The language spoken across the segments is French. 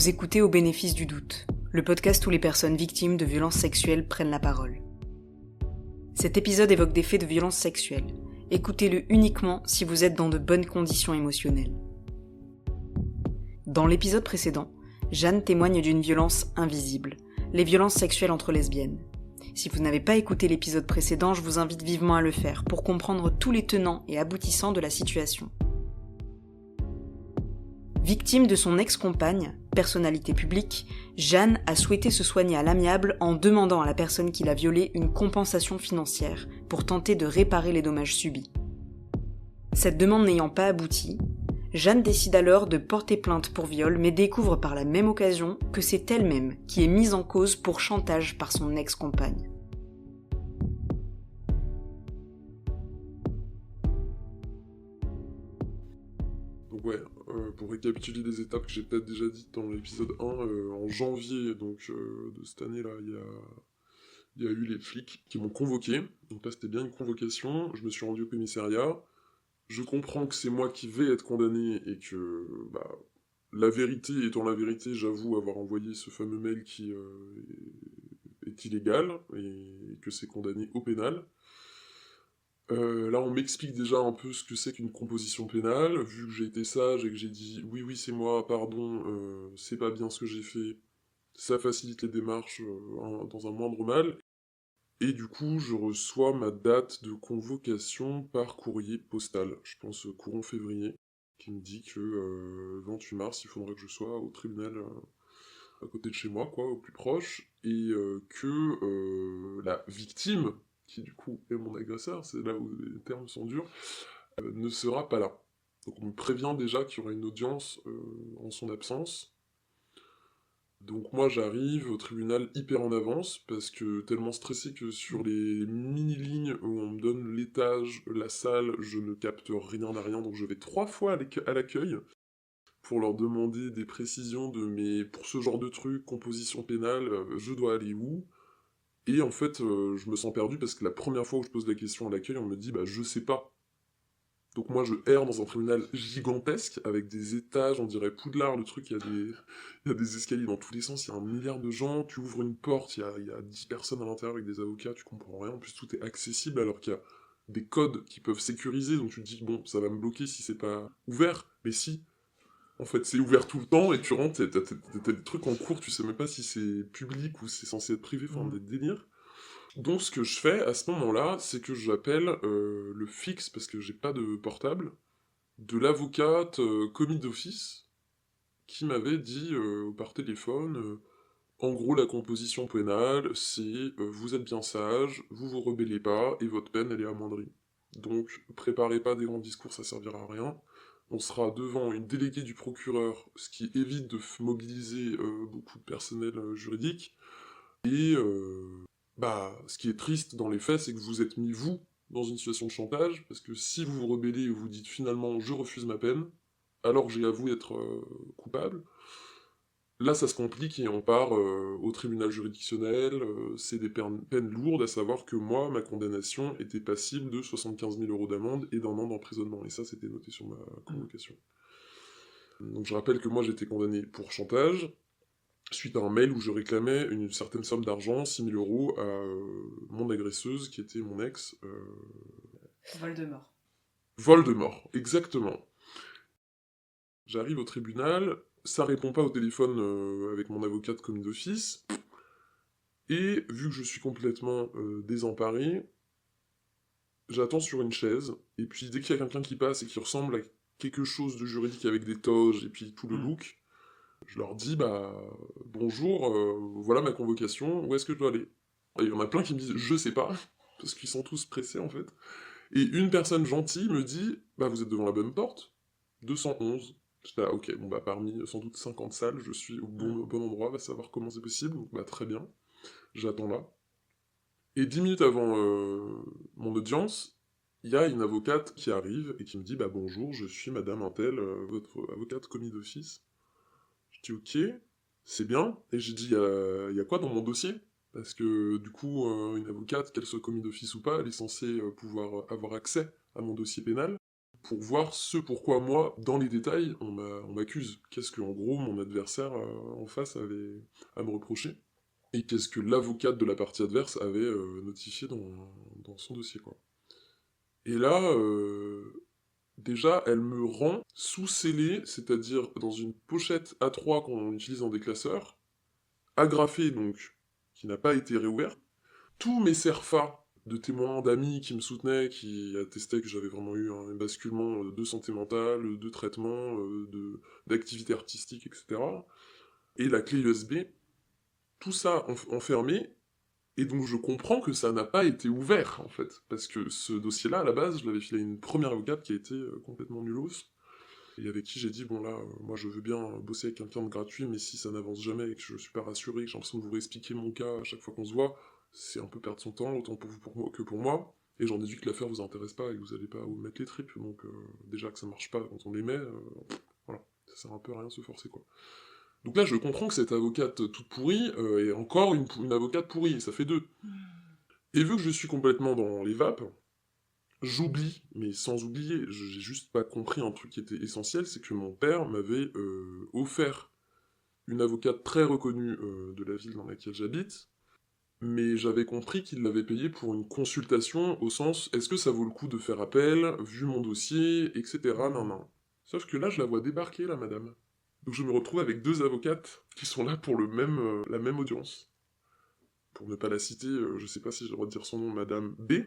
Vous écoutez Au bénéfice du doute, le podcast où les personnes victimes de violences sexuelles prennent la parole. Cet épisode évoque des faits de violences sexuelles. Écoutez-le uniquement si vous êtes dans de bonnes conditions émotionnelles. Dans l'épisode précédent, Jeanne témoigne d'une violence invisible, les violences sexuelles entre lesbiennes. Si vous n'avez pas écouté l'épisode précédent, je vous invite vivement à le faire pour comprendre tous les tenants et aboutissants de la situation. Victime de son ex-compagne, personnalité publique, Jeanne a souhaité se soigner à l'amiable en demandant à la personne qui l'a violée une compensation financière pour tenter de réparer les dommages subis. Cette demande n'ayant pas abouti, Jeanne décide alors de porter plainte pour viol mais découvre par la même occasion que c'est elle-même qui est mise en cause pour chantage par son ex-compagne. Donc ouais, pour récapituler les étapes que j'ai peut-être déjà dites dans l'épisode 1, en janvier de cette année-là, il y a eu les flics qui m'ont convoqué. Donc là, c'était bien une convocation. Je me suis rendu au commissariat. Je comprends que c'est moi qui vais être condamné et que, la vérité étant la vérité, j'avoue avoir envoyé ce fameux mail qui est illégal et que c'est condamné au pénal. Là, on m'explique déjà un peu ce que c'est qu'une composition pénale, vu que j'ai été sage et que j'ai dit « oui, c'est moi, pardon, c'est pas bien ce que j'ai fait, ça facilite les démarches dans un moindre mal ». Et du coup, je reçois ma date de convocation par courrier postal, je pense courant février, qui me dit que 28 mars, il faudrait que je sois au tribunal à côté de chez moi, quoi, au plus proche, et que la victime, qui du coup est mon agresseur, c'est là où les termes sont durs, ne sera pas là. Donc on me prévient déjà qu'il y aura une audience en son absence. Donc moi j'arrive au tribunal hyper en avance, parce que tellement stressé que sur les mini-lignes où on me donne l'étage, la salle, je ne capte rien à rien, donc je vais 3 fois à l'accueil, pour leur demander des précisions mais pour ce genre de truc, composition pénale, je dois aller où? Et en fait, je me sens perdu parce que la première fois où je pose la question à l'accueil, on me dit « je sais pas ». Donc moi je erre dans un tribunal gigantesque, avec des étages, on dirait Poudlard, le truc, il y a des escaliers dans tous les sens, il y a 1 milliard de gens, tu ouvres une porte, il y a 10 personnes à l'intérieur avec des avocats, tu comprends rien, en plus tout est accessible alors qu'il y a des codes qui peuvent sécuriser, donc tu te dis « bon, ça va me bloquer si c'est pas ouvert », mais si, en fait, c'est ouvert tout le temps, et tu rentres, t'as des trucs en cours, tu sais même pas si c'est public ou c'est censé être privé, enfin des délires. Donc ce que je fais à ce moment-là, c'est que j'appelle le fixe, parce que j'ai pas de portable, de l'avocate commis d'office, qui m'avait dit par téléphone, en gros la composition pénale, c'est vous êtes bien sage, vous vous rebellez pas, et votre peine elle est amoindrie. Donc préparez pas des grands discours, ça servira à rien. On sera devant une déléguée du procureur, ce qui évite de mobiliser beaucoup de personnel juridique. Et ce qui est triste dans les faits, c'est que vous êtes mis, vous, dans une situation de chantage, parce que si vous vous rebellez et vous dites finalement « je refuse ma peine », alors que j'ai avoué être coupable, là ça se complique et on part au tribunal juridictionnel, c'est des peines lourdes, à savoir que moi, ma condamnation était passible de 75 000 € d'amende et d'1 an d'emprisonnement, et ça c'était noté sur ma convocation. Donc je rappelle que moi j'étais condamné pour chantage, suite à un mail où je réclamais une certaine somme d'argent, 6 000 € à mon agresseuse, qui était mon ex. Voldemort. Voldemort, exactement. J'arrive au tribunal, ça répond pas au téléphone avec mon avocate commis d'office, et vu que je suis complètement désemparé, j'attends sur une chaise, et puis dès qu'il y a quelqu'un qui passe et qui ressemble à quelque chose de juridique avec des toges et puis tout le look, je leur dis « bonjour, voilà ma convocation, où est-ce que je dois aller ?» Et il y en a plein qui me disent « je sais pas », parce qu'ils sont tous pressés en fait. Et une personne gentille me dit « vous êtes devant la bonne porte, 211 ». J'étais là, ok, parmi sans doute 50 salles, je suis au bon endroit, va savoir comment c'est possible, donc très bien, j'attends là. Et 10 minutes avant mon audience, il y a une avocate qui arrive et qui me dit « bonjour, je suis madame Intel, votre avocate commis d'office ». Je dis « ok, c'est bien », et j'ai dit « y a quoi dans mon dossier ?» Parce que du coup, une avocate, qu'elle soit commis d'office ou pas, elle est censée pouvoir avoir accès à mon dossier pénal. pour voir ce pourquoi moi, dans les détails, on m'accuse. Qu'est-ce que, en gros, mon adversaire en face avait à me reprocher. Et qu'est-ce que l'avocate de la partie adverse avait notifié dans son dossier, quoi. Et là, déjà, elle me rend sous scellé, c'est-à-dire dans une pochette A3 qu'on utilise en déclasseur, agrafée donc, qui n'a pas été réouverte. Tous mes CERFA de témoins, d'amis qui me soutenaient, qui attestaient que j'avais vraiment eu un basculement de santé mentale, de traitement, d'activité artistique, etc. Et la clé USB, tout ça enfermé, et donc je comprends que ça n'a pas été ouvert, en fait, parce que ce dossier-là, à la base, je l'avais filé à une première avocate qui a été complètement nulos, et avec qui j'ai dit, bon là, moi je veux bien bosser avec quelqu'un de gratuit, mais si ça n'avance jamais et que je suis pas rassuré, que j'ai l'impression de vous réexpliquer mon cas à chaque fois qu'on se voit, c'est un peu perdre son temps, autant pour vous que pour moi, et j'en déduis que l'affaire vous intéresse pas et que vous allez pas vous mettre les tripes, donc déjà que ça marche pas quand on les met, voilà, ça sert un peu à rien de se forcer, quoi. Donc là, je comprends que cette avocate toute pourrie est encore une avocate pourrie, ça fait deux. Et vu que je suis complètement dans les vapes, j'oublie, mais sans oublier, j'ai juste pas compris un truc qui était essentiel, c'est que mon père m'avait offert une avocate très reconnue de la ville dans laquelle j'habite, mais j'avais compris qu'il l'avait payée pour une consultation, au sens, est-ce que ça vaut le coup de faire appel, vu mon dossier, etc. Non, non. Sauf que là, je la vois débarquer, la madame. Donc je me retrouve avec deux avocates qui sont là pour la même audience. Pour ne pas la citer, je sais pas si j'ai le droit de dire son nom, Madame B,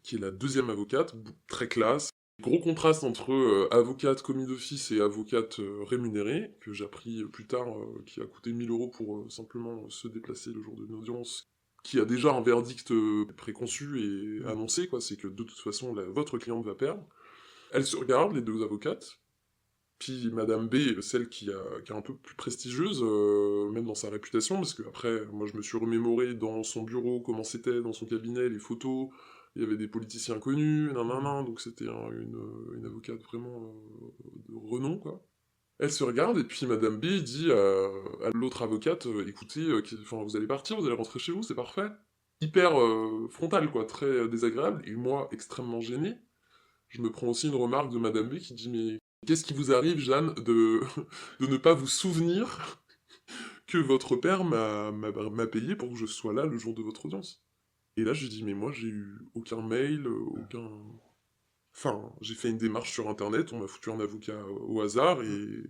qui est la deuxième avocate, très classe. Gros contraste entre avocate commis d'office et avocate rémunérée, que j'ai appris plus tard, qui a coûté 1 000 € pour simplement se déplacer le jour d'une audience, qui a déjà un verdict préconçu et annoncé, quoi, c'est que de toute façon, votre cliente va perdre. Elles se regardent, les deux avocates, puis Madame B, celle qui est un peu plus prestigieuse, même dans sa réputation, parce que après, moi je me suis remémoré dans son bureau, comment c'était, dans son cabinet, les photos, il y avait des politiciens connus, nanana, donc c'était une avocate vraiment de renom, quoi. Elle se regarde, et puis Madame B dit à l'autre avocate, écoutez, enfin, vous allez partir, vous allez rentrer chez vous, c'est parfait. Hyper frontal, quoi, très désagréable, et moi, extrêmement gêné. Je me prends aussi une remarque de Madame B qui dit, mais qu'est-ce qui vous arrive, Jeanne, de ne pas vous souvenir que votre père m'a payé pour que je sois là le jour de votre audience? Et là, je lui dis, mais moi, j'ai eu aucun mail, aucun... Enfin, j'ai fait une démarche sur Internet, on m'a foutu un avocat au hasard, et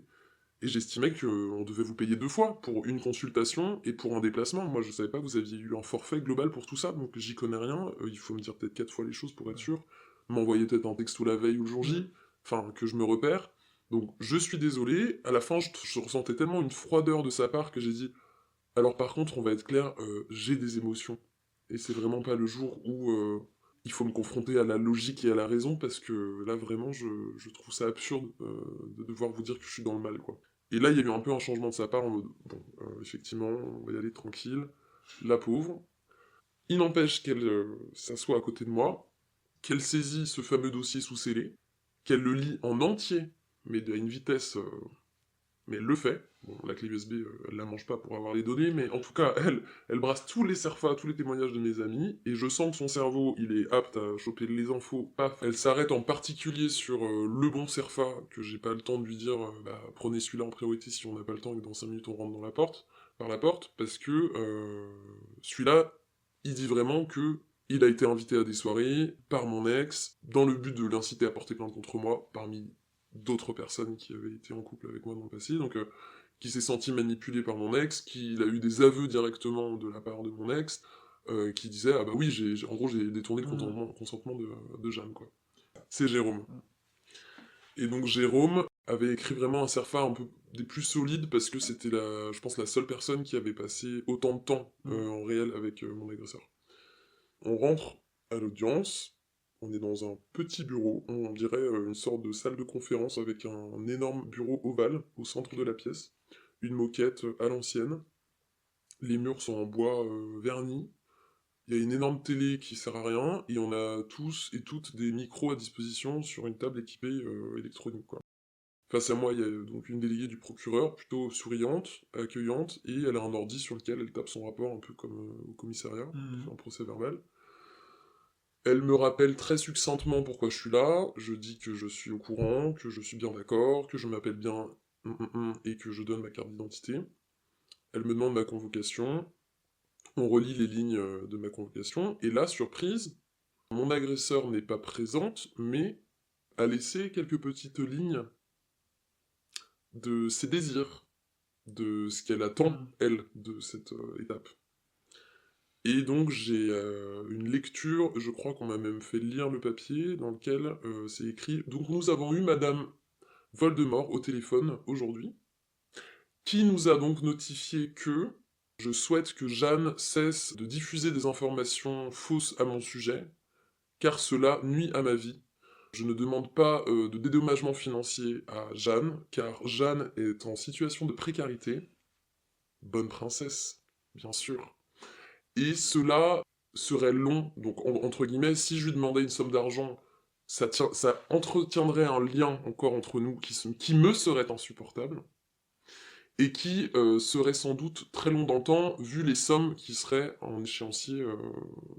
j'estimais qu'on devait vous payer 2 fois, pour une consultation et pour un déplacement. Moi, je savais pas que vous aviez eu un forfait global pour tout ça, donc j'y connais rien, il faut me dire peut-être 4 fois les choses pour être sûr, m'envoyer peut-être un texto la veille ou le jour J, enfin, que je me repère. Donc, je suis désolé, à la fin, je ressentais tellement une froideur de sa part que j'ai dit, alors par contre, on va être clair, j'ai des émotions, et c'est vraiment pas le jour où il faut me confronter à la logique et à la raison, parce que là, vraiment, je trouve ça absurde de devoir vous dire que je suis dans le mal, quoi. Et là, il y a eu un peu un changement de sa part, en mode, bon, effectivement, on va y aller tranquille, la pauvre. Il n'empêche qu'elle s'assoit à côté de moi, qu'elle saisit ce fameux dossier sous scellé, qu'elle le lit en entier, mais à une vitesse... mais elle le fait. Bon, la clé USB, elle la mange pas pour avoir les données, mais en tout cas, elle brasse tous les CERFA, tous les témoignages de mes amis, et je sens que son cerveau, il est apte à choper les infos, paf. Elle s'arrête en particulier sur le bon CERFA, que j'ai pas le temps de lui dire, bah, prenez celui-là en priorité si on n'a pas le temps et que dans 5 minutes on rentre par la porte, parce que celui-là, il dit vraiment que il a été invité à des soirées par mon ex, dans le but de l'inciter à porter plainte contre moi, parmi d'autres personnes qui avaient été en couple avec moi dans le passé, donc qui s'est senti manipulé par mon ex, qu'il a eu des aveux directement de la part de mon ex, qui disait ah bah oui, en gros j'ai détourné le consentement de Jeanne, quoi. C'est Jérôme. Et donc Jérôme avait écrit vraiment un CERFA un peu des plus solides, parce que c'était je pense la seule personne qui avait passé autant de temps en réel avec mon agresseur. On rentre à l'audience, on est dans un petit bureau, on dirait une sorte de salle de conférence avec un énorme bureau ovale au centre de la pièce, une moquette à l'ancienne, les murs sont en bois verni, il y a une énorme télé qui sert à rien, et on a tous et toutes des micros à disposition sur une table équipée électronique, quoi. Face à moi, il y a donc une déléguée du procureur, plutôt souriante, accueillante, et elle a un ordi sur lequel elle tape son rapport, un peu comme au commissariat, pour faire un procès verbal. Elle me rappelle très succinctement pourquoi je suis là, je dis que je suis au courant, que je suis bien d'accord, que je m'appelle bien et que je donne ma carte d'identité. Elle me demande ma convocation, on relit les lignes de ma convocation, et là, surprise, mon agresseur n'est pas présente, mais a laissé quelques petites lignes de ses désirs, de ce qu'elle attend, elle, de cette étape. Et donc j'ai une lecture, je crois qu'on m'a même fait lire le papier, dans lequel c'est écrit « Donc nous avons eu Madame Voldemort au téléphone aujourd'hui, qui nous a donc notifié que je souhaite que Jeanne cesse de diffuser des informations fausses à mon sujet, car cela nuit à ma vie. Je ne demande pas de dédommagement financier à Jeanne, car Jeanne est en situation de précarité. Bonne princesse, bien sûr. Et cela serait long, donc entre guillemets, si je lui demandais une somme d'argent, ça entretiendrait un lien encore entre nous qui me serait insupportable, et qui serait sans doute très long dans le temps, vu les sommes qui seraient en échéancier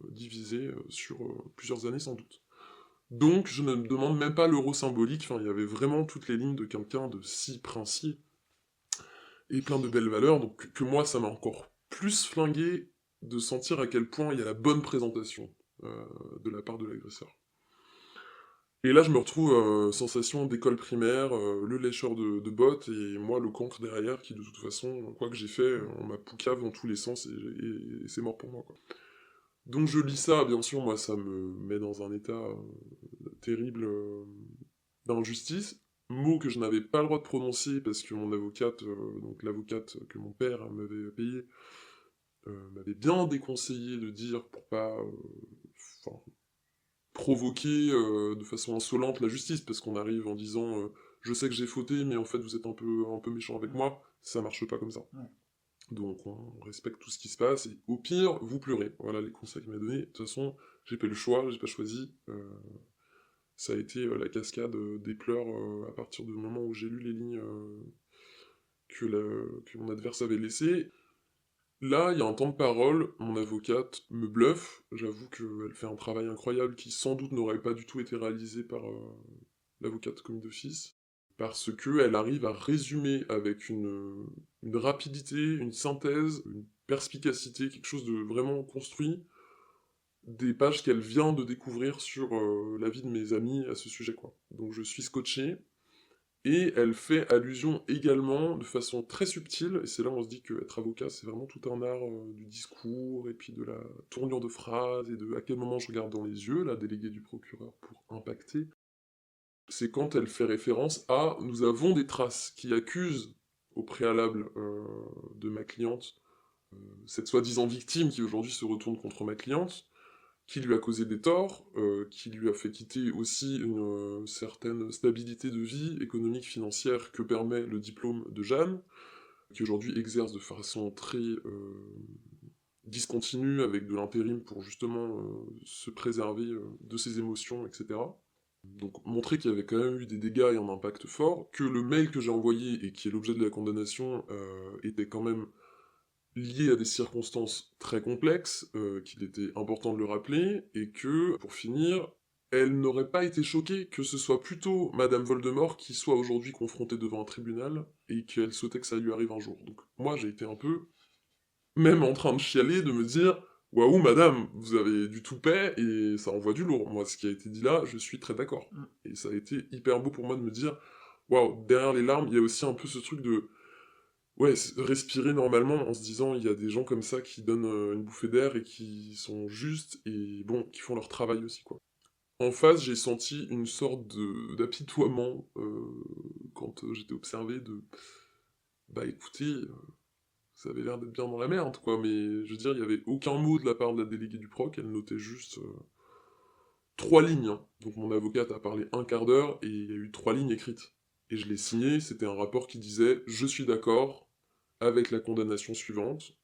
divisées sur plusieurs années sans doute. Donc je ne me demande même pas l'euro symbolique, enfin il y avait vraiment toutes les lignes de quelqu'un de si princier, et plein de belles valeurs, donc que moi ça m'a encore plus flingué de sentir à quel point il y a la bonne présentation de la part de l'agresseur. Et là je me retrouve sensation d'école primaire, le lécheur de bottes, et moi le cancre derrière qui de toute façon, quoi que j'ai fait, on m'a poucave dans tous les sens, et c'est mort pour moi, quoi. Donc je lis ça, bien sûr, moi ça me met dans un état terrible d'injustice, mot que je n'avais pas le droit de prononcer parce que mon avocate, donc l'avocate que mon père m'avait payée, m'avait bien déconseillé de dire pour pas enfin, provoquer de façon insolente la justice, parce qu'on arrive en disant je sais que j'ai fauté, mais en fait vous êtes un peu méchant avec moi, ça marche pas comme ça. Ouais. Donc on respecte tout ce qui se passe, et au pire, vous pleurez. Voilà les conseils qu'il m'a donnés. De toute façon, j'ai pas eu le choix, j'ai pas choisi. Ça a été la cascade des pleurs à partir du moment où j'ai lu les lignes que mon adverse avait laissées. Là, il y a un temps de parole, mon avocate me bluffe, j'avoue qu'elle fait un travail incroyable qui sans doute n'aurait pas du tout été réalisé par l'avocate commis d'office, parce qu'elle arrive à résumer avec une rapidité, une synthèse, une perspicacité, quelque chose de vraiment construit, des pages qu'elle vient de découvrir sur la vie de mes amis à ce sujet, quoi. Donc je suis scotché, et elle fait allusion également, de façon très subtile, et c'est là où on se dit qu'être avocat, c'est vraiment tout un art du discours, et puis de la tournure de phrase, et de à quel moment je regarde dans les yeux, la déléguée du procureur, pour impacter. C'est quand elle fait référence à « nous avons des traces qui accusent au préalable de ma cliente, cette soi-disant victime qui aujourd'hui se retourne contre ma cliente, qui lui a causé des torts, qui lui a fait quitter aussi une certaine stabilité de vie économique, financière que permet le diplôme de Jeanne, qui aujourd'hui exerce de façon très discontinue avec de l'intérim pour justement se préserver de ses émotions, etc. Donc montrer qu'il y avait quand même eu des dégâts et un impact fort, que le mail que j'ai envoyé et qui est l'objet de la condamnation était quand même lié à des circonstances très complexes, qu'il était important de le rappeler, et que, pour finir, elle n'aurait pas été choquée que ce soit plutôt Madame Voldemort qui soit aujourd'hui confrontée devant un tribunal, et qu'elle souhaitait que ça lui arrive un jour. Donc moi j'ai été un peu, même en train de chialer, de me dire « Waouh madame, vous avez du toupet, et ça envoie du lourd ». Moi ce qui a été dit là, je suis très d'accord. Et ça a été hyper beau pour moi de me dire « Waouh, derrière les larmes, il y a aussi un peu ce truc de... » Ouais, respirer normalement en se disant il y a des gens comme ça qui donnent une bouffée d'air et qui sont justes et bon, qui font leur travail aussi, quoi. En face, j'ai senti une sorte d'apitoiement quand j'étais observé de bah écoutez, ça avait l'air d'être bien dans la merde, quoi, mais je veux dire, il y avait aucun mot de la part de la déléguée du proc, elle notait juste 3 lignes, hein. Donc mon avocate a parlé un quart d'heure et il y a eu 3 lignes écrites. Et je l'ai signé, c'était un rapport qui disait « Je suis d'accord avec la condamnation suivante.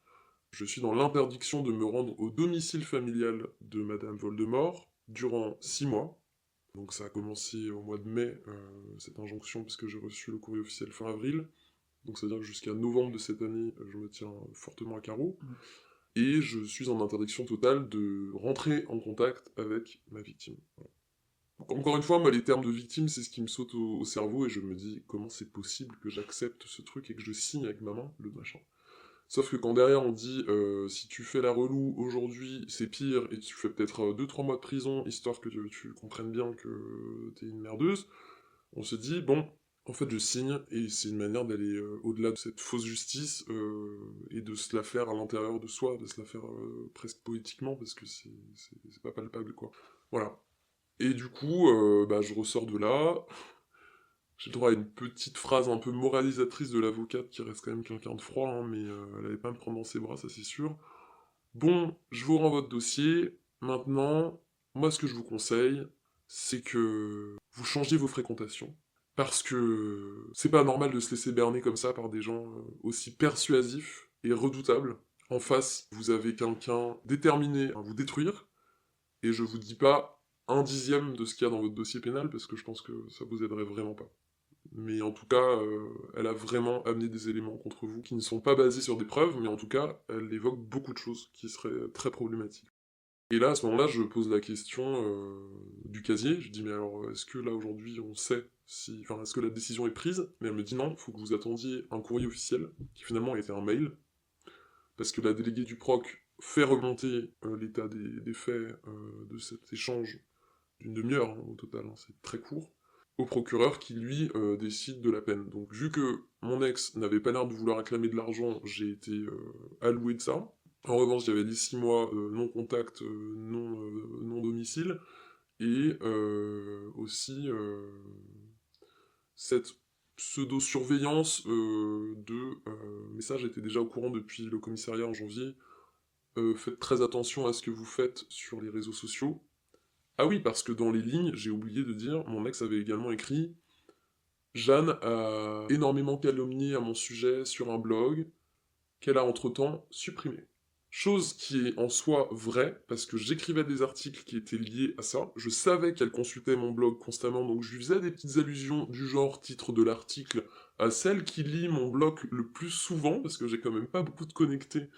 Je suis dans l'interdiction de me rendre au domicile familial de Madame Voldemort durant 6 mois. » Donc ça a commencé au mois de mai, cette injonction, puisque j'ai reçu le courrier officiel fin avril. Donc c'est-à-dire que jusqu'à novembre de cette année, je me tiens fortement à carreau. et je suis en interdiction totale de rentrer en contact avec ma victime. Voilà. Donc, encore une fois, moi, les termes de victime, c'est ce qui me saute au cerveau, et je me dis, comment c'est possible que j'accepte ce truc et que je signe avec ma main le machin. Sauf que quand derrière on dit, si tu fais la relou aujourd'hui, c'est pire, et tu fais peut-être 2-3 mois de prison, histoire que tu comprennes bien que t'es une merdeuse, on se dit, bon, en fait je signe, et c'est une manière d'aller au-delà de cette fausse justice, et de se la faire à l'intérieur de soi, de se la faire presque poétiquement, parce que c'est pas palpable, quoi. Voilà. Et du coup, bah, je ressors de là, j'ai le droit à une petite phrase un peu moralisatrice de l'avocate, qui reste quand même quelqu'un de froid, hein, mais elle allait pas me prendre dans ses bras, ça c'est sûr. Bon, je vous rends votre dossier, maintenant, moi ce que je vous conseille, c'est que vous changiez vos fréquentations, parce que c'est pas normal de se laisser berner comme ça par des gens aussi persuasifs et redoutables. En face, vous avez quelqu'un déterminé à vous détruire, et je vous dis pas un dixième de ce qu'il y a dans votre dossier pénal, parce que je pense que ça vous aiderait vraiment pas. Mais en tout cas, elle a vraiment amené des éléments contre vous qui ne sont pas basés sur des preuves, mais en tout cas, elle évoque beaucoup de choses qui seraient très problématiques. Et là, à ce moment-là, je pose la question du casier. Je dis, mais alors, est-ce que là, aujourd'hui, on sait si... Enfin, est-ce que la décision est prise? Mais elle me dit non, il faut que vous attendiez un courrier officiel, qui finalement était un mail, parce que la déléguée du proc fait remonter l'état des faits de cet échange d'une demi-heure hein, au total, hein, c'est très court, au procureur qui lui décide de la peine. Donc vu que mon ex n'avait pas l'air de vouloir réclamer de l'argent, j'ai été alloué de ça. En revanche, il y avait les 6 mois non-contact, non-domicile, et aussi cette pseudo-surveillance mais ça j'étais déjà au courant depuis le commissariat en janvier, faites très attention à ce que vous faites sur les réseaux sociaux. Ah oui, parce que dans les lignes, j'ai oublié de dire, mon ex avait également écrit Jeanne a énormément calomnié à mon sujet sur un blog, qu'elle a entre-temps supprimé. Chose qui est en soi vraie, parce que j'écrivais des articles qui étaient liés à ça, je savais qu'elle consultait mon blog constamment, donc je lui faisais des petites allusions du genre titre de l'article à celle qui lit mon blog le plus souvent, parce que j'ai quand même pas beaucoup de connectés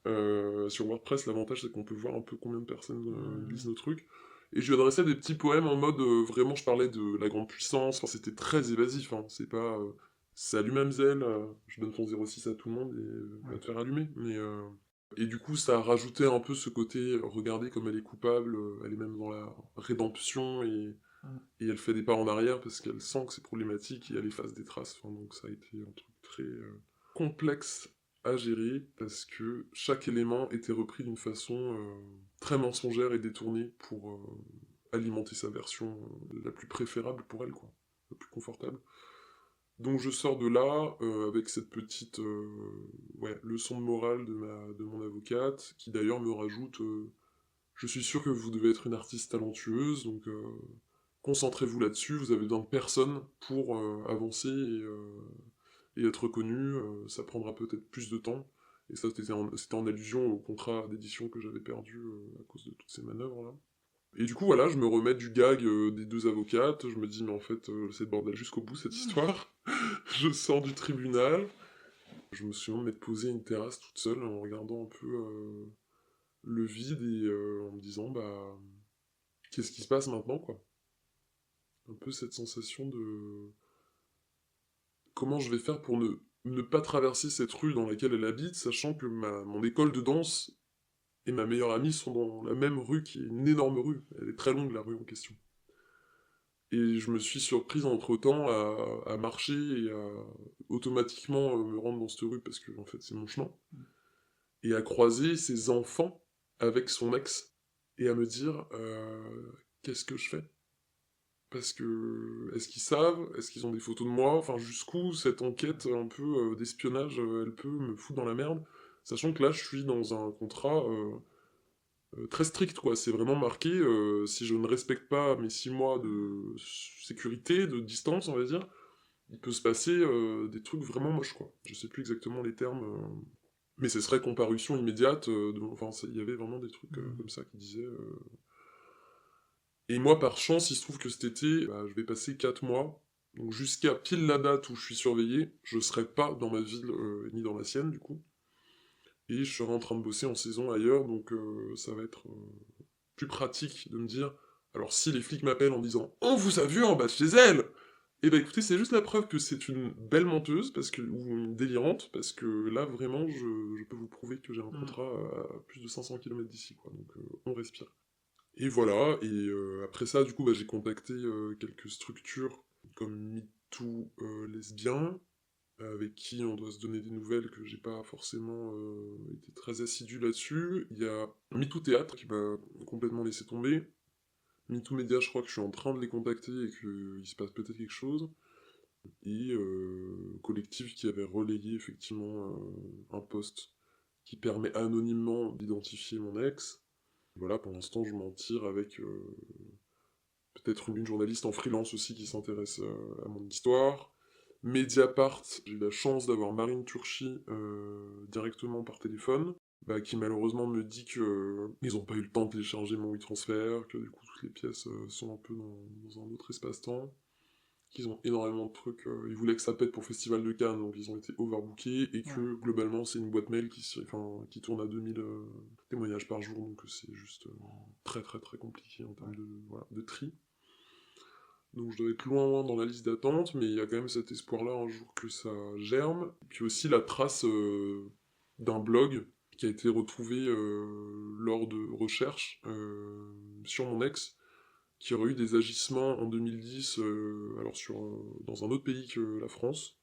sur WordPress. L'avantage c'est qu'on peut voir un peu combien de personnes lisent nos trucs. Et je lui adressais des petits poèmes en mode vraiment je parlais de la grande puissance, enfin c'était très évasif, hein. C'est pas salut mamzelle, je donne ton 06 à tout le monde et va te faire allumer. Mais et du coup ça a rajouté un peu ce côté regardez comme elle est coupable, elle est même dans la rédemption et elle fait des pas en arrière parce qu'elle sent que c'est problématique et elle efface des traces. Enfin, donc ça a été un truc très complexe à gérer parce que chaque élément était repris d'une façon très mensongère et détournée pour alimenter sa version la plus préférable pour elle, quoi, la plus confortable. Donc je sors de là avec cette petite leçon de morale de mon avocate, qui d'ailleurs me rajoute je suis sûr que vous devez être une artiste talentueuse, donc concentrez-vous là-dessus, vous avez besoin de personne pour avancer et être reconnu, ça prendra peut-être plus de temps. Et ça, c'était en allusion au contrat d'édition que j'avais perdu à cause de toutes ces manœuvres-là. Et du coup, voilà, je me remets du gag des deux avocates, je me dis, mais en fait, c'est le bordel jusqu'au bout, cette histoire. Je sors du tribunal, je me souviens de m'être posé une terrasse toute seule en regardant un peu le vide et en me disant, bah, qu'est-ce qui se passe maintenant, quoi. Un peu cette sensation de... Comment je vais faire pour ne pas traverser cette rue dans laquelle elle habite, sachant que mon école de danse et ma meilleure amie sont dans la même rue, qui est une énorme rue. Elle est très longue, la rue en question. Et je me suis surprise entre-temps à marcher et à automatiquement me rendre dans cette rue, parce que en fait c'est mon chemin, et à croiser ses enfants avec son ex, et à me dire qu'est-ce que je fais? Parce que, est-ce qu'ils savent? Est-ce qu'ils ont des photos de moi? Enfin, jusqu'où cette enquête un peu d'espionnage, elle peut me foutre dans la merde? Sachant que là, je suis dans un contrat très strict, quoi. C'est vraiment marqué, si je ne respecte pas mes 6 mois de sécurité, de distance, on va dire, il peut se passer des trucs vraiment moches, quoi. Je sais plus exactement les termes, mais ce serait comparution immédiate, enfin, il y avait vraiment des trucs comme ça qui disaient... Et moi, par chance, il se trouve que cet été, bah, je vais passer 4 mois, donc jusqu'à pile la date où je suis surveillé, je serai pas dans ma ville, ni dans la sienne, du coup. et je serai en train de bosser en saison ailleurs, donc ça va être plus pratique de me dire, alors si les flics m'appellent en disant «On vous a vu en bas de chez elle!» Eh ben écoutez, c'est juste la preuve que c'est une belle menteuse, ou une délirante, parce que là, vraiment, je peux vous prouver que j'ai un contrat à plus de 500 kilomètres d'ici, quoi, donc on respire. Et voilà, et après ça, du coup, bah, j'ai contacté quelques structures comme MeToo lesbien, avec qui on doit se donner des nouvelles que j'ai pas forcément été très assidu là-dessus. Il y a MeToo Théâtre qui m'a complètement laissé tomber. MeToo Média, je crois que je suis en train de les contacter et qu'il se passe peut-être quelque chose. Et Collectif qui avait relayé effectivement un post qui permet anonymement d'identifier mon ex. Voilà, pour l'instant, je m'en tire avec peut-être une journaliste en freelance aussi qui s'intéresse à mon histoire. Mediapart, j'ai eu la chance d'avoir Marine Turchi directement par téléphone, bah, qui malheureusement me dit que ils n'ont pas eu le temps de télécharger mon WeTransfer, que du coup toutes les pièces sont un peu dans un autre espace-temps, qu'ils ont énormément de trucs, ils voulaient que ça pète pour Festival de Cannes, donc ils ont été overbookés, et que globalement c'est une boîte mail qui tourne à 2000 témoignages par jour, donc c'est juste très très très compliqué en termes de tri. Donc je dois être loin dans la liste d'attente, mais il y a quand même cet espoir-là un jour que ça germe. Et puis aussi la trace d'un blog qui a été retrouvé lors de recherches sur mon ex, qui aurait eu des agissements en 2010, dans un autre pays que la France,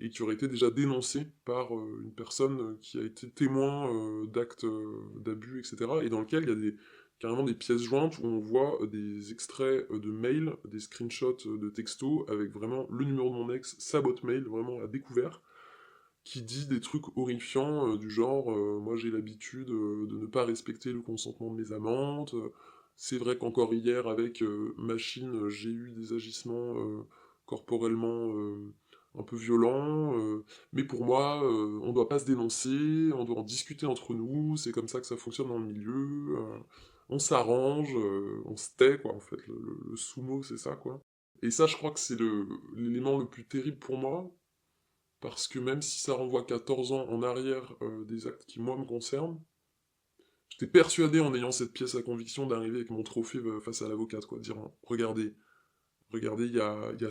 et qui aurait été déjà dénoncé par une personne qui a été témoin d'actes d'abus, etc. Et dans lequel il y a carrément des pièces jointes où on voit des extraits de mails, des screenshots de textos, avec vraiment le numéro de mon ex, sa boîte mail, vraiment à découvert, qui dit des trucs horrifiants du genre moi j'ai l'habitude de ne pas respecter le consentement de mes amantes, c'est vrai qu'encore hier avec Machine j'ai eu des agissements corporellement un peu violents, mais pour moi on doit pas se dénoncer, on doit en discuter entre nous, c'est comme ça que ça fonctionne dans le milieu, on s'arrange, on se tait quoi en fait, le sous-mot c'est ça quoi. Et ça je crois que c'est l'élément le plus terrible pour moi, parce que même si ça renvoie 14 ans en arrière des actes qui, moi, me concernent, j'étais persuadé, en ayant cette pièce à conviction, d'arriver avec mon trophée face à l'avocate, quoi, de dire, regardez, il y a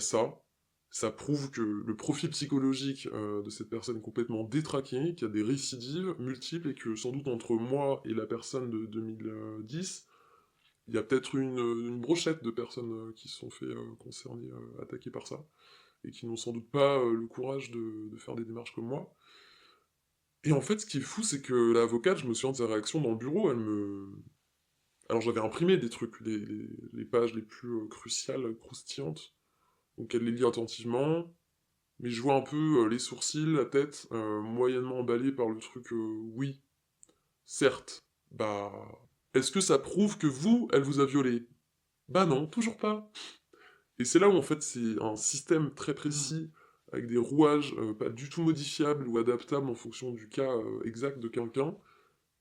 ça prouve que le profil psychologique de cette personne est complètement détraqué, qu'il y a des récidives multiples, et que sans doute entre moi et la personne de 2010, il y a peut-être une brochette de personnes qui se sont fait concerner, attaquées par ça, et qui n'ont sans doute pas le courage de faire des démarches comme moi. Et en fait, ce qui est fou, c'est que l'avocate, je me souviens de sa réaction dans le bureau, elle me... Alors j'avais imprimé des trucs, les pages les plus cruciales, croustillantes, donc elle les lit attentivement, mais je vois un peu les sourcils, la tête, moyennement emballée par le truc oui, certes, bah... Est-ce que ça prouve que vous, elle vous a violé? Bah non, toujours pas. Et c'est là où en fait c'est un système très précis, avec des rouages pas du tout modifiables ou adaptables en fonction du cas exact de quelqu'un.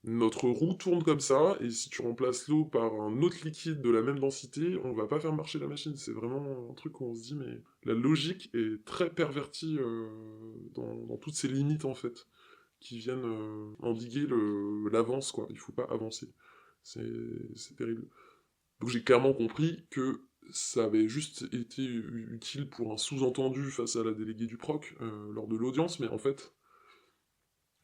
Notre roue tourne comme ça, et si tu remplaces l'eau par un autre liquide de la même densité, on va pas faire marcher la machine. C'est vraiment un truc où on se dit, mais la logique est très pervertie dans toutes ses limites en fait, qui viennent endiguer l'avance, quoi. Il faut pas avancer. C'est terrible. Donc j'ai clairement compris que ça avait juste été utile pour un sous-entendu face à la déléguée du proc lors de l'audience, mais en fait,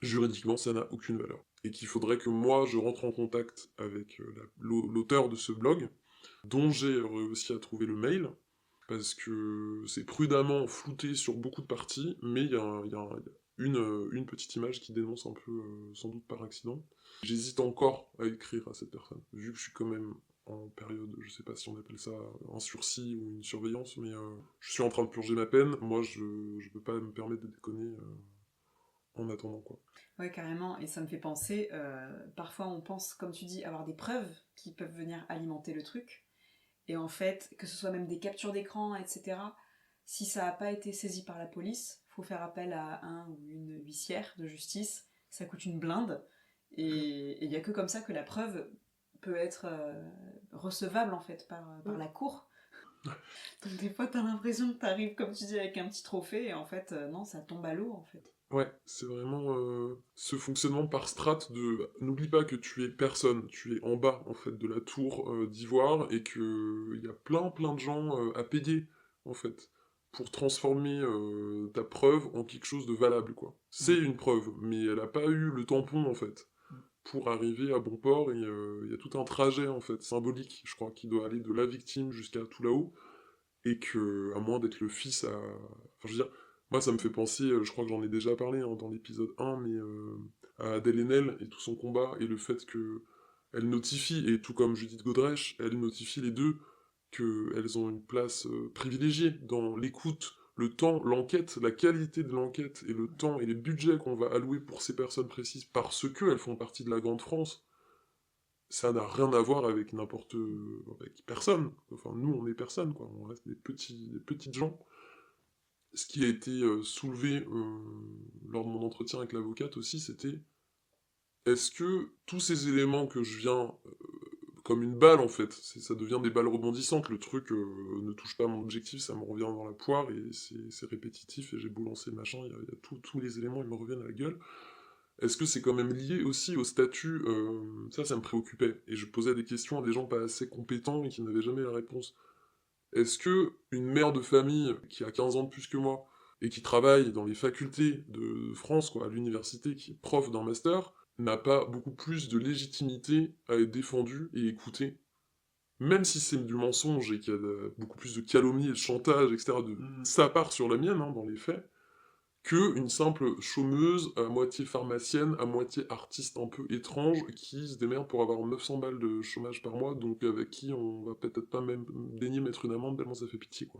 juridiquement, ça n'a aucune valeur. Et qu'il faudrait que moi, je rentre en contact avec l'auteur de ce blog, dont j'ai réussi à trouver le mail, parce que c'est prudemment flouté sur beaucoup de parties, mais il y a une petite image qui dénonce un peu, sans doute par accident. J'hésite encore à écrire à cette personne, vu que je suis quand même en période, je sais pas si on appelle ça un sursis ou une surveillance, mais je suis en train de purger ma peine, moi je peux pas me permettre de déconner en attendant, quoi. Ouais, carrément, et ça me fait penser, parfois on pense, comme tu dis, avoir des preuves qui peuvent venir alimenter le truc, et en fait, que ce soit même des captures d'écran, etc., si ça n'a pas été saisi par la police, faut faire appel à un ou une huissière de justice, ça coûte une blinde, et il n'y a que comme ça que la preuve peut être recevable en fait par la cour. Donc des fois t'as l'impression que t'arrives, comme tu dis, avec un petit trophée, et en fait non, ça tombe à l'eau en fait. Ouais, c'est vraiment ce fonctionnement par strate de n'oublie pas que tu es personne, tu es en bas en fait de la tour d'ivoire et que il y a plein de gens à payer en fait pour transformer ta preuve en quelque chose de valable quoi. C'est une preuve, mais elle a pas eu le tampon en fait pour arriver à bon port et il y a tout un trajet en fait symbolique, je crois, qui doit aller de la victime jusqu'à tout là-haut et que, à moins d'être le fils à... Enfin, je veux dire, moi, ça me fait penser, je crois que j'en ai déjà parlé hein, dans l'épisode 1, mais à Adèle Haenel et tout son combat, et le fait que elle notifie, et tout comme Judith Godrèche, elle notifie les deux qu'elles ont une place privilégiée dans l'écoute, le temps, l'enquête, la qualité de l'enquête, et le temps et les budgets qu'on va allouer pour ces personnes précises, parce qu'elles font partie de la Grande France, ça n'a rien à voir avec n'importe... avec personne. Enfin, nous, on est personne, quoi. On reste des petites gens. Ce qui a été soulevé lors de mon entretien avec l'avocate aussi, c'était est-ce que tous ces éléments que je viens, comme une balle en fait, ça devient des balles rebondissantes, le truc ne touche pas à mon objectif, ça me revient dans la poire et c'est répétitif et j'ai beau lancer le machin, il y a tous les éléments, ils me reviennent à la gueule. Est-ce que c'est quand même lié aussi au statut ça me préoccupait. Et je posais des questions à des gens pas assez compétents et qui n'avaient jamais la réponse. Est-ce que une mère de famille qui a 15 ans de plus que moi et qui travaille dans les facultés de France, quoi, à l'université, qui est prof d'un master, n'a pas beaucoup plus de légitimité à être défendue et écoutée, même si c'est du mensonge et qu'il y a beaucoup plus de calomnie et de chantage, etc., de sa part sur la mienne, hein, dans les faits, que une simple chômeuse, à moitié pharmacienne, à moitié artiste un peu étrange, qui se démerde pour avoir 900 balles de chômage par mois, donc avec qui on va peut-être pas même daigner mettre une amende tellement ça fait pitié, quoi.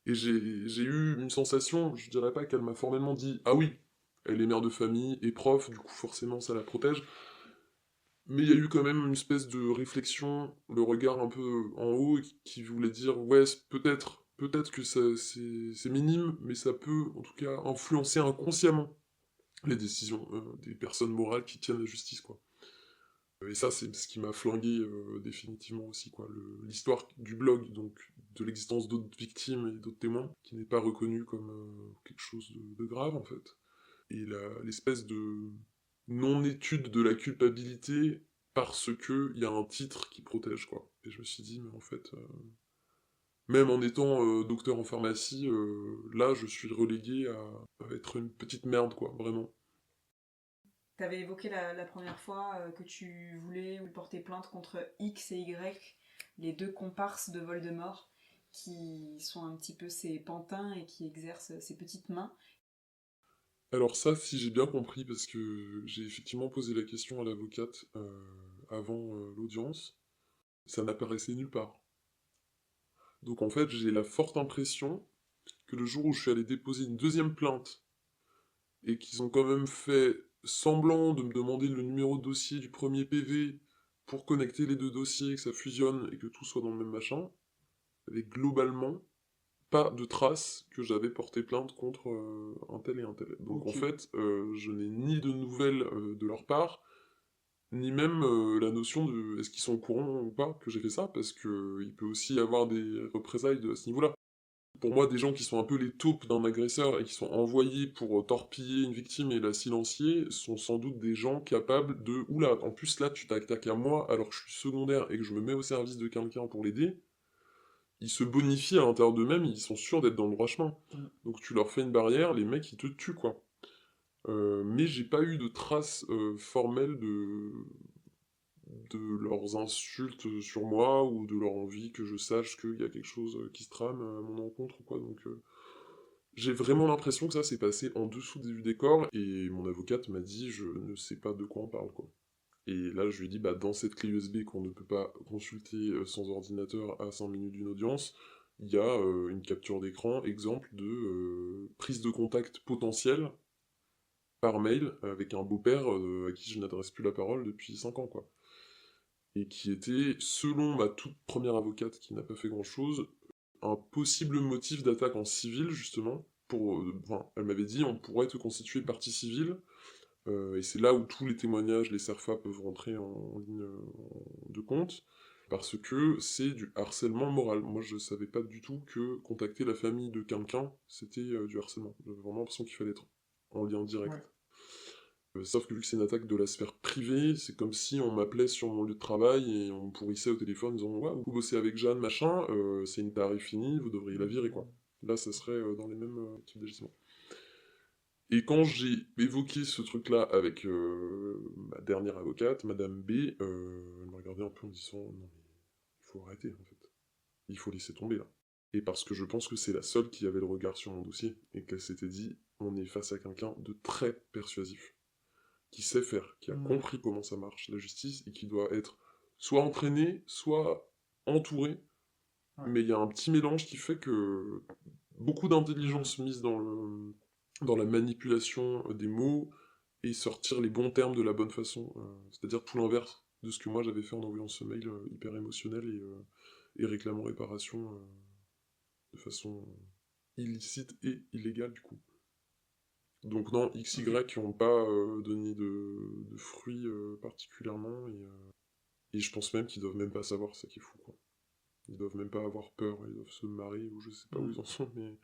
Et j'ai eu une sensation, je dirais pas qu'elle m'a formellement dit « Ah oui, elle est mère de famille et prof, du coup forcément ça la protège », mais il y a eu quand même une espèce de réflexion, le regard un peu en haut, qui voulait dire ouais, peut-être que c'est minime, mais ça peut en tout cas influencer inconsciemment les décisions des personnes morales qui tiennent la justice, quoi. Et ça, c'est ce qui m'a flingué définitivement aussi, quoi. L'histoire du blog, donc de l'existence d'autres victimes et d'autres témoins, qui n'est pas reconnu comme quelque chose de grave, en fait. Et l'espèce de non-étude de la culpabilité parce que il y a un titre qui protège, quoi. Et je me suis dit, mais en fait, même en étant docteur en pharmacie, là, je suis relégué à être une petite merde, quoi, vraiment. T'avais évoqué la première fois que tu voulais porter plainte contre X et Y, les deux comparses de Voldemort, qui sont un petit peu ses pantins et qui exercent ses petites mains. Alors ça, si j'ai bien compris, parce que j'ai effectivement posé la question à l'avocate avant l'audience, ça n'apparaissait nulle part. Donc en fait, j'ai la forte impression que le jour où je suis allé déposer une deuxième plainte, et qu'ils ont quand même fait semblant de me demander le numéro de dossier du premier PV pour connecter les deux dossiers, que ça fusionne et que tout soit dans le même machin, avec globalement pas de traces que j'avais porté plainte contre un tel et un tel. Donc en fait, je n'ai ni de nouvelles de leur part, ni même la notion de est-ce qu'ils sont au courant ou pas que j'ai fait ça, parce que il peut aussi y avoir des représailles à ce niveau-là. Pour moi, des gens qui sont un peu les taupes d'un agresseur et qui sont envoyés pour torpiller une victime et la silencier sont sans doute des gens capables de... Oula, en plus là, tu t'attaques à moi alors que je suis secondaire et que je me mets au service de quelqu'un pour l'aider. Ils se bonifient à l'intérieur d'eux-mêmes, ils sont sûrs d'être dans le droit chemin. Donc tu leur fais une barrière, les mecs ils te tuent quoi. Mais j'ai pas eu de traces formelles de leurs insultes sur moi ou de leur envie que je sache qu'il y a quelque chose qui se trame à mon encontre ou quoi. Donc j'ai vraiment l'impression que ça s'est passé en dessous du décor et mon avocate m'a dit je ne sais pas de quoi on parle quoi. Et là je lui ai dit bah dans cette clé USB qu'on ne peut pas consulter sans ordinateur à 5 minutes d'une audience, il y a une capture d'écran, exemple de prise de contact potentielle par mail avec un beau-père à qui je n'adresse plus la parole depuis 5 ans quoi. Et qui était, selon ma toute première avocate qui n'a pas fait grand-chose, un possible motif d'attaque en civil, justement. Enfin, elle m'avait dit, on pourrait te constituer partie civile, et c'est là où tous les témoignages, les CERFA peuvent rentrer en ligne de compte, parce que c'est du harcèlement moral. Moi, je savais pas du tout que contacter la famille de quelqu'un, c'était du harcèlement. J'avais vraiment l'impression qu'il fallait être en lien direct. Ouais. Sauf que vu que c'est une attaque de la sphère privée, c'est comme si on m'appelait sur mon lieu de travail et on me pourrissait au téléphone en disant « Ouais, vous bossez avec Jeanne, machin, c'est une tarif finie, vous devriez la virer, quoi. » Là, ça serait dans les mêmes types d'agissements. Et quand j'ai évoqué ce truc-là avec ma dernière avocate, Madame B, elle m'a regardé un peu en me disant « Non, mais il faut arrêter, en fait. Il faut laisser tomber, là. » Et parce que je pense que c'est la seule qui avait le regard sur mon dossier, et qu'elle s'était dit « On est face à quelqu'un de très persuasif. » Qui sait faire, qui a compris comment ça marche, la justice, et qui doit être soit entraîné, soit entouré. Ouais. Mais il y a un petit mélange qui fait que beaucoup d'intelligence mise dans la manipulation des mots et sortir les bons termes de la bonne façon. C'est-à-dire tout l'inverse de ce que moi j'avais fait en envoyant ce mail hyper émotionnel et réclamant réparation de façon illicite et illégale du coup. Donc non, XY qui n'ont pas donné de fruits particulièrement, et je pense même qu'ils doivent même pas savoir, c'est ça qui est fou, quoi. Ils doivent même pas avoir peur, ils doivent se marrer, ou je sais pas où ils en sont, mais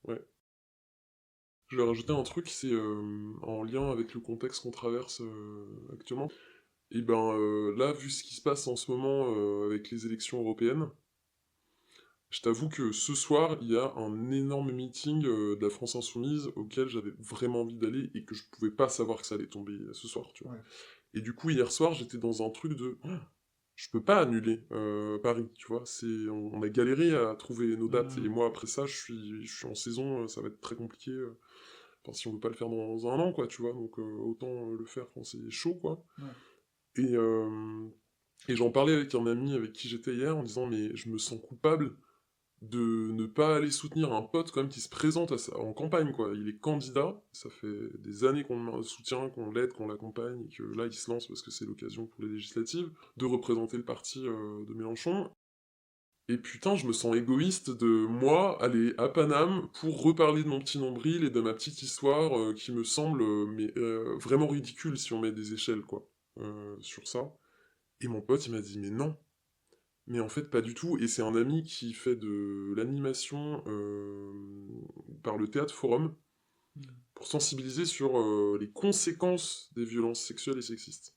ouais. Je vais rajouter un truc, c'est en lien avec le contexte qu'on traverse actuellement. Et ben là, vu ce qui se passe en ce moment avec les élections européennes, je t'avoue que ce soir, il y a un énorme meeting de la France Insoumise auquel j'avais vraiment envie d'aller et que je pouvais pas savoir que ça allait tomber ce soir, tu vois. Ouais. Et du coup, hier soir, j'étais dans un truc de... Je peux pas annuler Paris, tu vois. On a galéré à trouver nos dates. Et moi, après ça, je suis en saison, ça va être très compliqué. Enfin, si on veut pas le faire dans un an, quoi, tu vois. Donc, autant le faire quand c'est chaud, quoi. Ouais. Et j'en parlais avec un ami avec qui j'étais hier en disant, mais je me sens coupable de ne pas aller soutenir un pote quand même qui se présente en campagne, quoi. Il est candidat, ça fait des années qu'on le soutient, qu'on l'aide, qu'on l'accompagne, et que là il se lance parce que c'est l'occasion pour les législatives de représenter le parti de Mélenchon. Et putain, je me sens égoïste de moi aller à Paname pour reparler de mon petit nombril et de ma petite histoire qui me semble vraiment ridicule si on met des échelles, quoi, sur ça. Et mon pote, il m'a dit, mais non, mais en fait, pas du tout. Et c'est un ami qui fait de l'animation par le Théâtre Forum pour sensibiliser sur les conséquences des violences sexuelles et sexistes.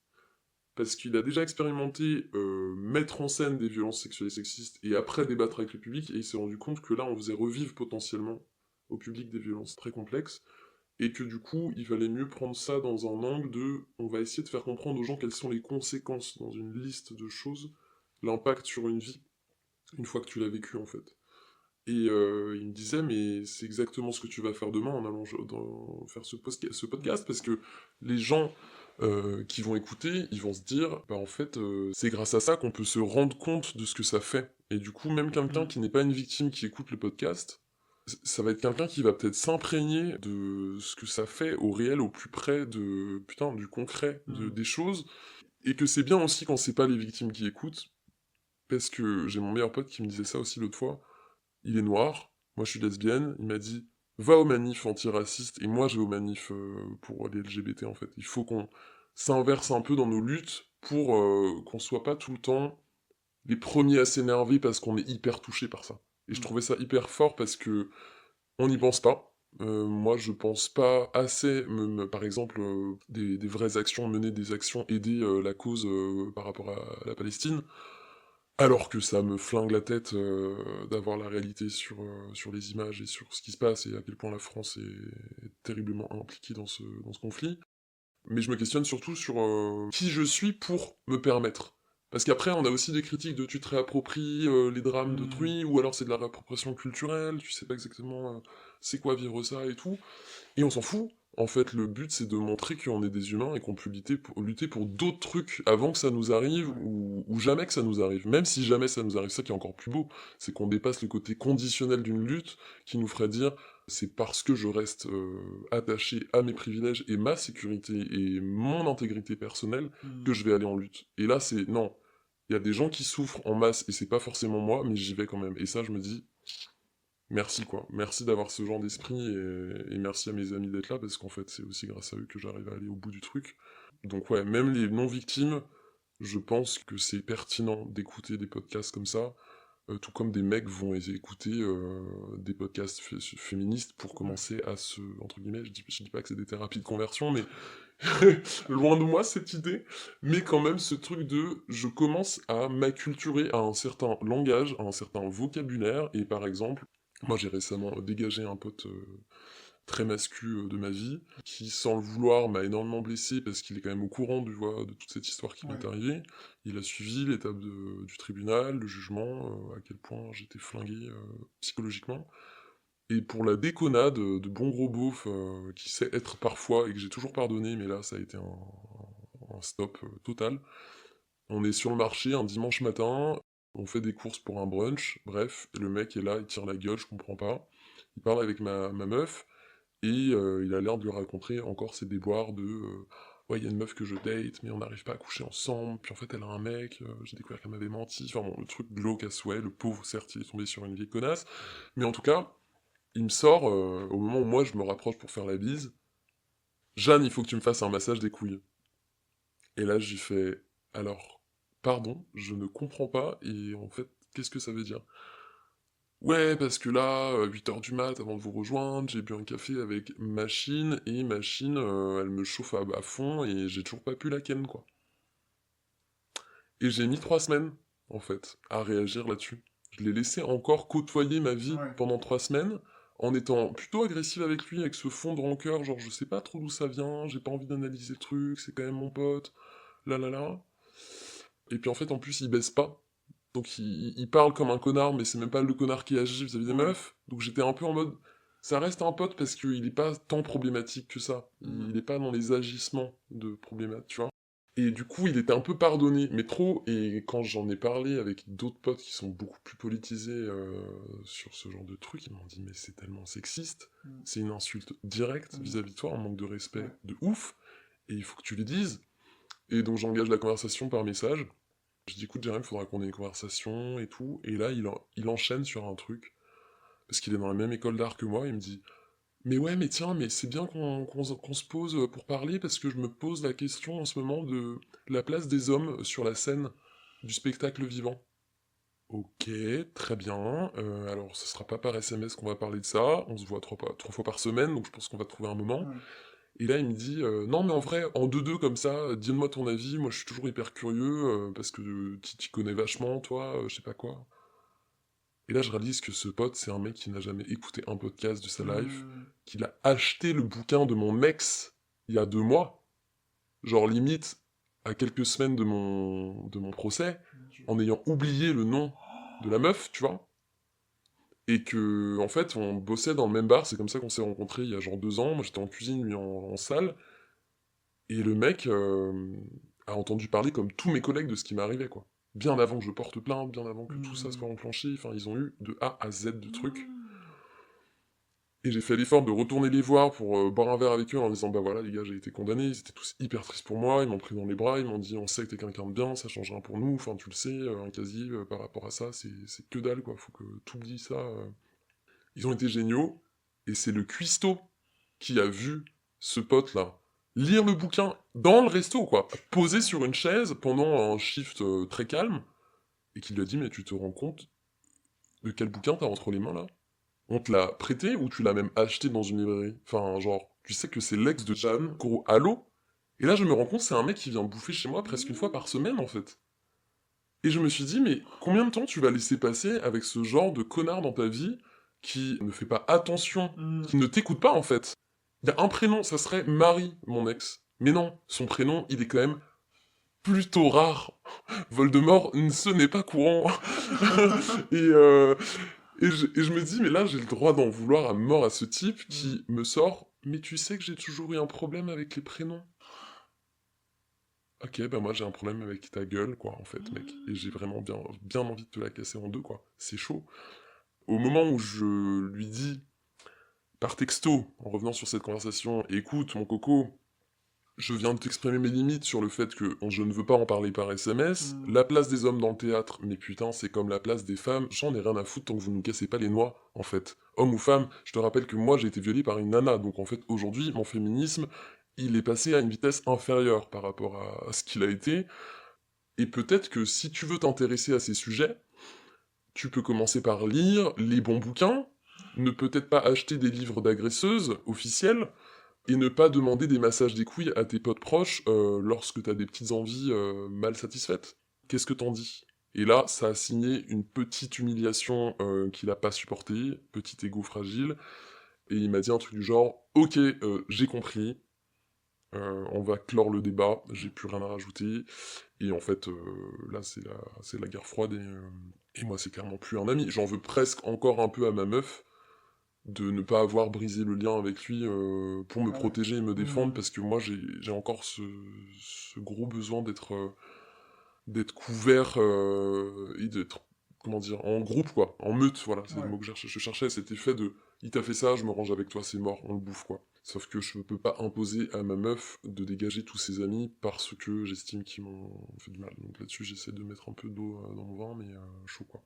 Parce qu'il a déjà expérimenté mettre en scène des violences sexuelles et sexistes et après débattre avec le public, et il s'est rendu compte que là, on faisait revivre potentiellement au public des violences très complexes, et que du coup, il valait mieux prendre ça dans un angle de on va essayer de faire comprendre aux gens quelles sont les conséquences dans une liste de choses, l'impact sur une vie, une fois que tu l'as vécu en fait. Et il me disait, mais c'est exactement ce que tu vas faire demain en allant faire ce podcast, parce que les gens qui vont écouter, ils vont se dire, bah en fait, c'est grâce à ça qu'on peut se rendre compte de ce que ça fait. Et du coup, même quelqu'un qui n'est pas une victime qui écoute le podcast, ça va être quelqu'un qui va peut-être s'imprégner de ce que ça fait au réel, au plus près de, putain, du concret, des choses. Et que c'est bien aussi quand c'est pas les victimes qui écoutent, parce que j'ai mon meilleur pote qui me disait ça aussi l'autre fois. Il est noir, moi je suis lesbienne, il m'a dit va aux manifs antiracistes, et moi je vais aux manifs pour les LGBT en fait. Il faut qu'on s'inverse un peu dans nos luttes pour qu'on soit pas tout le temps les premiers à s'énerver parce qu'on est hyper touché par ça. Et je trouvais ça hyper fort parce que on n'y pense pas. Moi je pense pas assez, par exemple, des vraies actions, mener des actions, aider la cause par rapport à la Palestine. Alors que ça me flingue la tête d'avoir la réalité sur les images et sur ce qui se passe et à quel point la France est terriblement impliquée dans ce conflit. Mais je me questionne surtout sur qui je suis pour me permettre. Parce qu'après, on a aussi des critiques de tu te réappropries les drames d'autrui, ou alors c'est de la réappropriation culturelle, tu sais pas exactement c'est quoi vivre ça et tout. Et on s'en fout. En fait, le but, c'est de montrer qu'on est des humains et qu'on peut lutter pour d'autres trucs avant que ça nous arrive ou jamais que ça nous arrive. Même si jamais ça nous arrive, ça qui est encore plus beau, c'est qu'on dépasse le côté conditionnel d'une lutte qui nous ferait dire c'est parce que je reste attaché à mes privilèges et ma sécurité et mon intégrité personnelle que je vais aller en lutte. Et là, c'est non. Il y a des gens qui souffrent en masse et c'est pas forcément moi, mais j'y vais quand même. Et ça, je me dis, merci quoi, merci d'avoir ce genre d'esprit et merci à mes amis d'être là parce qu'en fait c'est aussi grâce à eux que j'arrive à aller au bout du truc. Donc ouais, même les non-victimes, je pense que c'est pertinent d'écouter des podcasts comme ça tout comme des mecs vont écouter des podcasts féministes pour commencer à se... Entre guillemets, je dis pas que c'est des thérapies de conversion, mais loin de moi cette idée, mais quand même ce truc de je commence à m'acculturer à un certain langage, à un certain vocabulaire, et par exemple, moi j'ai récemment dégagé un pote très mascu de ma vie, qui sans le vouloir m'a énormément blessé parce qu'il est quand même au courant de toute cette histoire qui m'est arrivée. Il a suivi l'étape du tribunal, le jugement, à quel point j'étais flingué psychologiquement. Et pour la déconnade de bon gros beauf qui sait être parfois, et que j'ai toujours pardonné, mais là ça a été un stop total. On est sur le marché un dimanche matin, on fait des courses pour un brunch, bref, et le mec est là, il tire la gueule, je comprends pas. Il parle avec ma meuf, et il a l'air de lui raconter encore ses déboires de ouais, il y a une meuf que je date, mais on n'arrive pas à coucher ensemble, puis en fait elle a un mec, j'ai découvert qu'elle m'avait menti, enfin bon, le truc glauque à souhait, le pauvre, certes, il est tombé sur une vieille connasse, mais en tout cas, il me sort, au moment où moi je me rapproche pour faire la bise, Jeanne, il faut que tu me fasses un massage des couilles. Et là, j'y fais, alors, pardon, je ne comprends pas, et en fait, qu'est-ce que ça veut dire? Ouais, parce que là, 8 h du mat, avant de vous rejoindre, j'ai bu un café avec Machine, et Machine, elle me chauffe à fond, et j'ai toujours pas pu la ken, quoi. Et j'ai mis 3 semaines, en fait, à réagir là-dessus. Je l'ai laissé encore côtoyer ma vie pendant 3 semaines, en étant plutôt agressif avec lui, avec ce fond de rancœur, genre je sais pas trop d'où ça vient, j'ai pas envie d'analyser le truc, c'est quand même mon pote, là là là. Et puis en fait, en plus, il baisse pas. Donc il parle comme un connard, mais c'est même pas le connard qui agit vis-à-vis des meufs. Donc j'étais un peu en mode, ça reste un pote parce qu'il est pas tant problématique que ça. Il est pas dans les agissements de problématique, tu vois. Et du coup, il était un peu pardonné, mais trop. Et quand j'en ai parlé avec d'autres potes qui sont beaucoup plus politisés sur ce genre de truc, ils m'ont dit, mais c'est tellement sexiste, c'est une insulte directe vis-à-vis de toi, un manque de respect de ouf, et il faut que tu lui dises. Et donc j'engage la conversation par message. Je dis, écoute, Jérém, il faudra qu'on ait une conversation et tout. Et là, il enchaîne sur un truc, parce qu'il est dans la même école d'art que moi, il me dit, mais ouais, mais tiens, mais c'est bien qu'on se pose pour parler, parce que je me pose la question en ce moment de la place des hommes sur la scène du spectacle vivant. Ok, très bien. Alors, ce sera pas par SMS qu'on va parler de ça. On se voit 3 fois par semaine, donc je pense qu'on va trouver un moment. Et là, il me dit, non, mais en vrai, en 2-2 comme ça, dis-moi ton avis, moi je suis toujours hyper curieux, parce que tu connais vachement, toi, je sais pas quoi. Et là, je réalise que ce pote, c'est un mec qui n'a jamais écouté un podcast de sa life, qu'il a acheté le bouquin de mon ex il y a 2 mois, genre limite à quelques semaines de mon procès, en ayant oublié le nom de la meuf, tu vois. Et que, en fait, on bossait dans le même bar, c'est comme ça qu'on s'est rencontrés il y a genre 2 ans, moi j'étais en cuisine, lui en salle, et le mec a entendu parler comme tous mes collègues de ce qui m'arrivait, quoi. Bien avant que je porte plainte, bien avant que tout ça soit enclenché, enfin ils ont eu de A à Z de trucs. Et j'ai fait l'effort de retourner les voir pour boire un verre avec eux en disant bah voilà les gars j'ai été condamné, ils étaient tous hyper tristes pour moi, ils m'ont pris dans les bras, ils m'ont dit on sait que t'es quelqu'un de bien, ça change rien pour nous, enfin tu le sais, un casier par rapport à ça c'est que dalle quoi, faut que t'oublies ça. Ils ont été géniaux, et c'est le cuistot qui a vu ce pote là lire le bouquin dans le resto quoi, posé sur une chaise pendant un shift très calme, et qui lui a dit mais tu te rends compte de quel bouquin t'as entre les mains là? On te l'a prêté ou tu l'as même acheté dans une librairie? Enfin, genre, tu sais que c'est l'ex de Jeanne, gros, allô? Et là, je me rends compte, c'est un mec qui vient bouffer chez moi presque une fois par semaine, en fait. Et je me suis dit, mais combien de temps tu vas laisser passer avec ce genre de connard dans ta vie qui ne fait pas attention, qui ne t'écoute pas, en fait? Il y a un prénom, ça serait Marie, mon ex. Mais non, son prénom, il est quand même plutôt rare. Voldemort, ce n'est pas courant. et, et je me dis, mais là, j'ai le droit d'en vouloir à mort à ce type qui me sort, mais tu sais que j'ai toujours eu un problème avec les prénoms. Ok, bah moi j'ai un problème avec ta gueule, quoi, en fait, mec. Et j'ai vraiment bien, bien envie de te la casser en deux, quoi. C'est chaud. Au moment où je lui dis, par texto, en revenant sur cette conversation, écoute, mon coco, je viens de t'exprimer mes limites sur le fait que je ne veux pas en parler par SMS. La place des hommes dans le théâtre, mais putain, c'est comme la place des femmes. J'en ai rien à foutre tant que vous ne me cassez pas les noix, en fait. Homme ou femme, je te rappelle que moi j'ai été violé par une nana, donc en fait aujourd'hui, mon féminisme, il est passé à une vitesse inférieure par rapport à ce qu'il a été. Et peut-être que si tu veux t'intéresser à ces sujets, Tu peux commencer par lire les bons bouquins, ne peut-être pas acheter des livres d'agresseuses officiels, et ne pas demander des massages des couilles à tes potes proches lorsque t'as des petites envies mal satisfaites. Qu'est-ce que t'en dis ? Et là, ça a signé une petite humiliation qu'il a pas supportée, petit égo fragile, et il m'a dit un truc du genre « Ok, j'ai compris, on va clore le débat, j'ai plus rien à rajouter. » Et en fait, là, c'est la guerre froide, et moi, c'est clairement plus un ami. J'en veux presque encore un peu à ma meuf, de ne pas avoir brisé le lien avec lui pour me protéger et me défendre, parce que moi, j'ai encore ce gros besoin d'être couvert et d'être, comment dire, en groupe, quoi, en meute, voilà, c'est le mot que je cherchais, cet effet de « il t'a fait ça, je me range avec toi, c'est mort, on le bouffe », quoi. Sauf que je peux pas imposer à ma meuf de dégager tous ses amis parce que j'estime qu'ils m'ont fait du mal. Donc là-dessus, j'essaie de mettre un peu d'eau dans mon vin, mais chaud, quoi.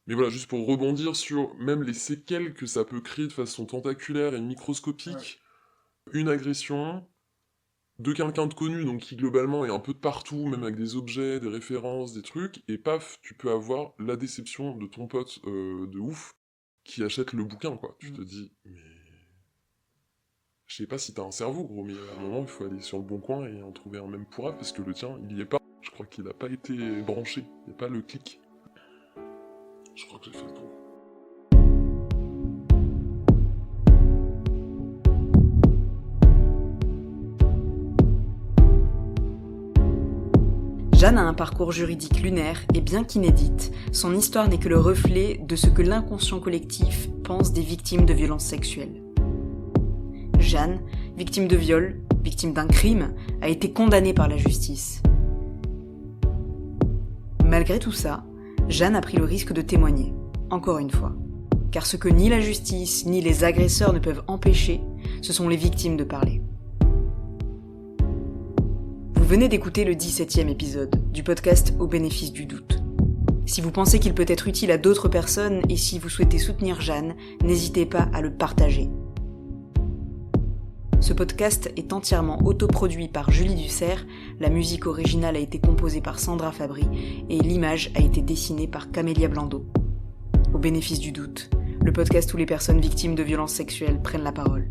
Mais voilà, juste pour rebondir sur même les séquelles que ça peut créer de façon tentaculaire et microscopique, une agression de quelqu'un de connu, donc qui globalement est un peu de partout, même avec des objets, des références, des trucs, et paf, tu peux avoir la déception de ton pote de ouf qui achète le bouquin, quoi. Tu te dis, mais... Je sais pas si t'as un cerveau, gros, mais à un moment, il faut aller sur le bon coin et en trouver un même pourrave, parce que le tien, il y est pas. Je crois qu'il a pas été branché, il n'y a pas le clic. Je crois que j'ai fait le tour. Jeanne a un parcours juridique lunaire et bien qu'inédite, son histoire n'est que le reflet de ce que l'inconscient collectif pense des victimes de violences sexuelles. Jeanne, victime de viol, victime d'un crime, a été condamnée par la justice. Malgré tout ça, Jeanne a pris le risque de témoigner, encore une fois. Car ce que ni la justice ni les agresseurs ne peuvent empêcher, ce sont les victimes de parler. Vous venez d'écouter le 17e épisode du podcast Au bénéfice du doute. Si vous pensez qu'il peut être utile à d'autres personnes et si vous souhaitez soutenir Jeanne, n'hésitez pas à le partager. Ce podcast est entièrement autoproduit par Julie Dussert, la musique originale a été composée par Sandra Fabry et l'image a été dessinée par Camélia Blando. Au bénéfice du doute, le podcast où les personnes victimes de violences sexuelles prennent la parole.